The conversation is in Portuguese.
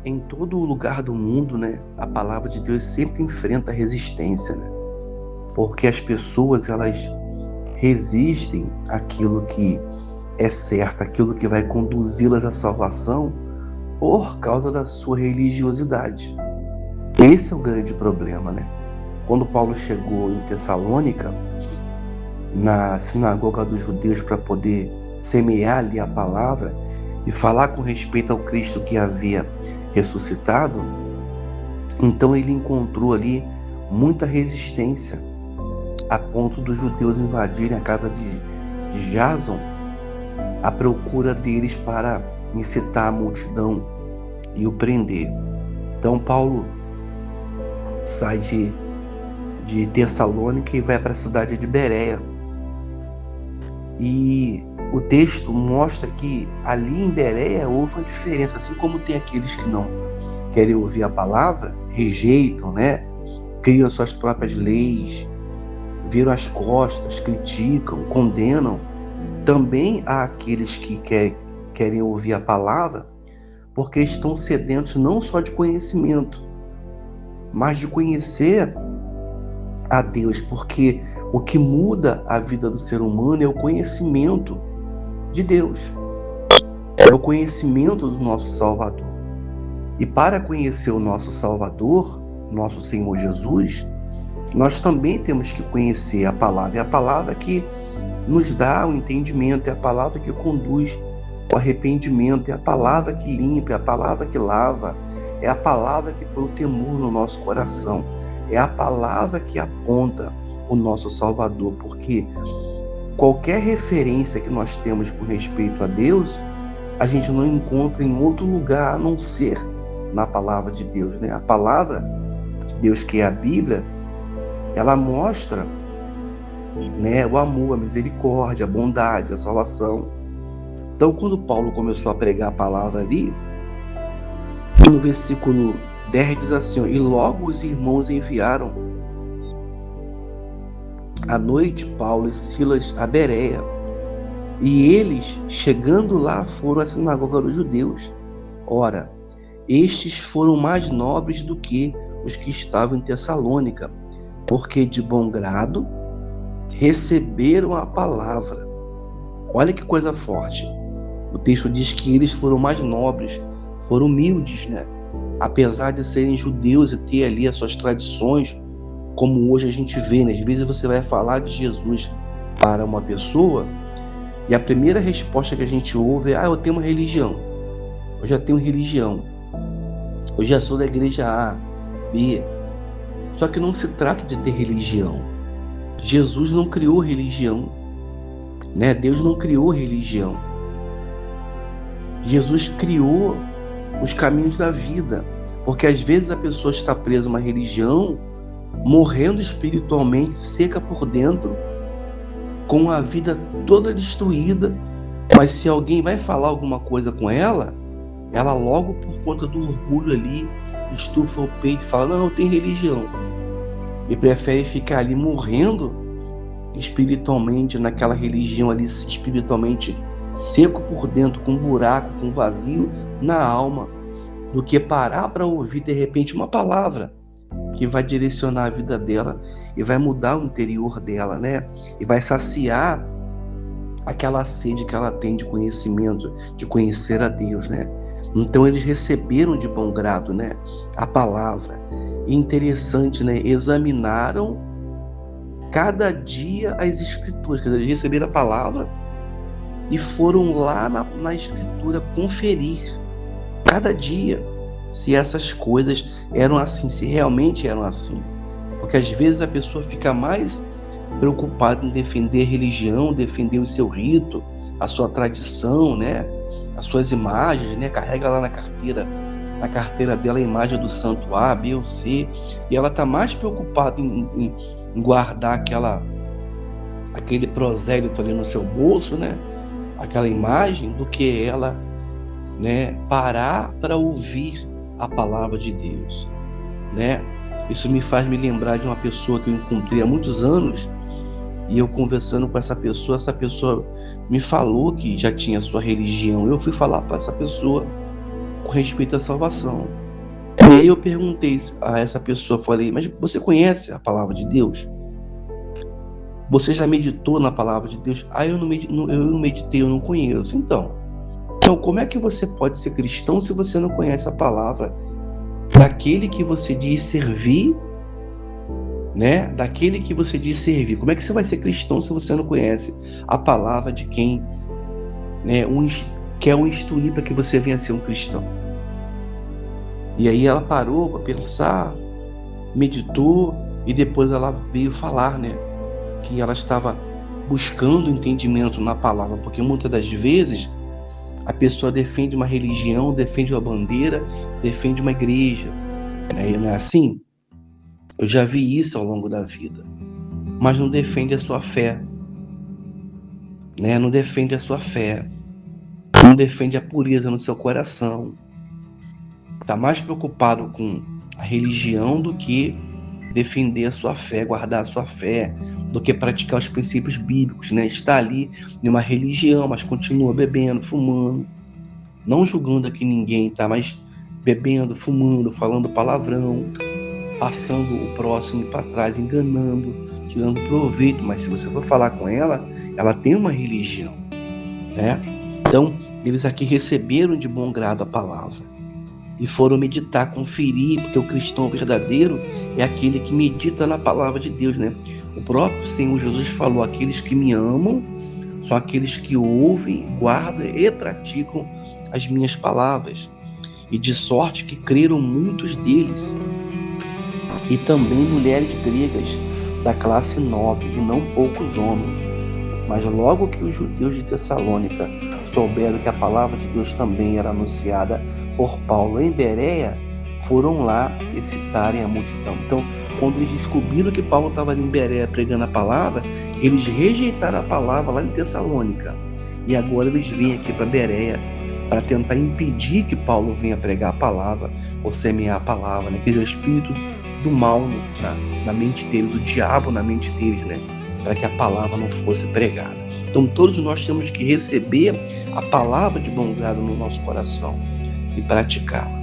em todo lugar do mundo, né, a palavra de Deus sempre enfrenta resistência, né? Porque as pessoas, elas resistem àquilo que é certo, àquilo que vai conduzi-las à salvação por causa da sua religiosidade. Esse é o grande problema, né? Quando Paulo chegou em Tessalônica, na sinagoga dos judeus, para poder semear ali a palavra e falar com respeito ao Cristo que havia ressuscitado, então ele encontrou ali muita resistência, a ponto dos judeus invadirem a casa de Jason à procura deles para incitar a multidão e o prender. Então Paulo sai de Tessalônica e vai para a cidade de Bereia. E o texto mostra que ali em Bereia houve uma diferença, assim como tem aqueles que não querem ouvir a palavra, rejeitam, né? Criam suas próprias leis, viram as costas, criticam, condenam. Também há aqueles que querem ouvir a palavra porque estão sedentos não só de conhecimento, mas de conhecer a Deus, porque o que muda a vida do ser humano é o conhecimento de Deus, é o conhecimento do nosso Salvador. E para conhecer o nosso Salvador, nosso Senhor Jesus, nós também temos que conhecer a palavra. É a palavra que nos dá o entendimento, é a palavra que conduz o arrependimento, é a palavra que limpa, é a palavra que lava, é a palavra que põe o temor no nosso coração, é a palavra que aponta o nosso Salvador, porque qualquer referência que nós temos com respeito a Deus, a gente não encontra em outro lugar a não ser na palavra de Deus, né? A palavra de Deus, que é a Bíblia, ela mostra, né, o amor, a misericórdia, a bondade, a salvação. Então, quando Paulo começou a pregar a palavra ali, no versículo 10 diz assim: e logo os irmãos enviaram à noite Paulo e Silas a Bereia, e eles, chegando lá, foram à sinagoga dos judeus. Ora, estes foram mais nobres do que os que estavam em Tessalônica, porque de bom grado receberam a palavra. Olha que coisa forte. O texto diz que eles foram mais nobres, foram humildes, né? Apesar de serem judeus e ter ali as suas tradições, como hoje a gente vê, né? Às vezes você vai falar de Jesus para uma pessoa e a primeira resposta que a gente ouve é: eu tenho uma religião, eu já tenho religião, eu já sou da igreja A, B. Só que não se trata de ter religião. Jesus não criou religião, né? Deus não criou religião. Jesus criou os caminhos da vida, porque às vezes a pessoa está presa a uma religião, morrendo espiritualmente, seca por dentro, com a vida toda destruída, mas se alguém vai falar alguma coisa com ela, ela logo, por conta do orgulho ali, estufa o peito e fala: não, eu tenho religião. E prefere ficar ali morrendo espiritualmente naquela religião ali, espiritualmente seco por dentro, com um buraco, com um vazio na alma, do que parar para ouvir de repente uma palavra que vai direcionar a vida dela e vai mudar o interior dela, né? E vai saciar aquela sede que ela tem de conhecimento, de conhecer a Deus, né? Então eles receberam de bom grado, né, a palavra. E interessante, né? Examinaram cada dia as escrituras, quer dizer, eles receberam a palavra e foram lá na escritura conferir cada dia se essas coisas eram assim, se realmente eram assim. Porque às vezes a pessoa fica mais preocupada em defender a religião, defender o seu rito, a sua tradição, né? As suas imagens, né? Carrega lá na carteira dela a imagem do santo A, B ou C, e ela está mais preocupada em guardar aquele prosélito ali no seu bolso, né? Aquela imagem, do que ela, né, parar para ouvir a palavra de Deus, né? Isso me faz me lembrar de uma pessoa que eu encontrei há muitos anos, e eu conversando com essa pessoa me falou que já tinha sua religião. Eu fui falar para essa pessoa com respeito à salvação. E aí eu perguntei a essa pessoa, falei, mas você conhece a palavra de Deus? Você já meditou na palavra de Deus? Eu não meditei, eu não conheço. Então, como é que você pode ser cristão se você não conhece a palavra daquele que você diz servir, né? Daquele que você diz servir. Como é que você vai ser cristão se você não conhece a palavra de quem, né, quer o instruir para que você venha a ser um cristão? E aí ela parou para pensar, meditou e depois ela veio falar, né, que ela estava buscando entendimento na palavra, porque muitas das vezes a pessoa defende uma religião, defende uma bandeira, defende uma igreja, né? E não é assim? Eu já vi isso ao longo da vida, mas não defende a sua fé, né? Não defende a sua fé, não defende a pureza no seu coração. Está mais preocupado com a religião do que defender a sua fé, guardar a sua fé, do que praticar os princípios bíblicos, né? Está ali em uma religião, mas continua bebendo, fumando, não julgando aqui ninguém, tá? Mas bebendo, fumando, falando palavrão, passando o próximo para trás, enganando, tirando proveito. Mas se você for falar com ela, ela tem uma religião, né? Então, eles aqui receberam de bom grado a palavra e foram meditar, conferir, porque o cristão verdadeiro é aquele que medita na palavra de Deus, né? O próprio Senhor Jesus falou: aqueles que me amam são aqueles que ouvem, guardam e praticam as minhas palavras, e de sorte que creram muitos deles, e também mulheres gregas da classe nobre, e não poucos homens. Mas logo que os judeus de Tessalônica souberam que a palavra de Deus também era anunciada por Paulo em Bereia, foram lá excitarem a multidão. Então, quando eles descobriram que Paulo estava ali em Bereia pregando a palavra, eles rejeitaram a palavra lá em Tessalônica. E agora eles vêm aqui para Bereia para tentar impedir que Paulo venha pregar a palavra ou semear a palavra, né? Que é o espírito do mal na mente deles, do diabo na mente deles, né? Para que a palavra não fosse pregada. Então todos nós temos que receber a palavra de bom grado no nosso coração e praticá-la.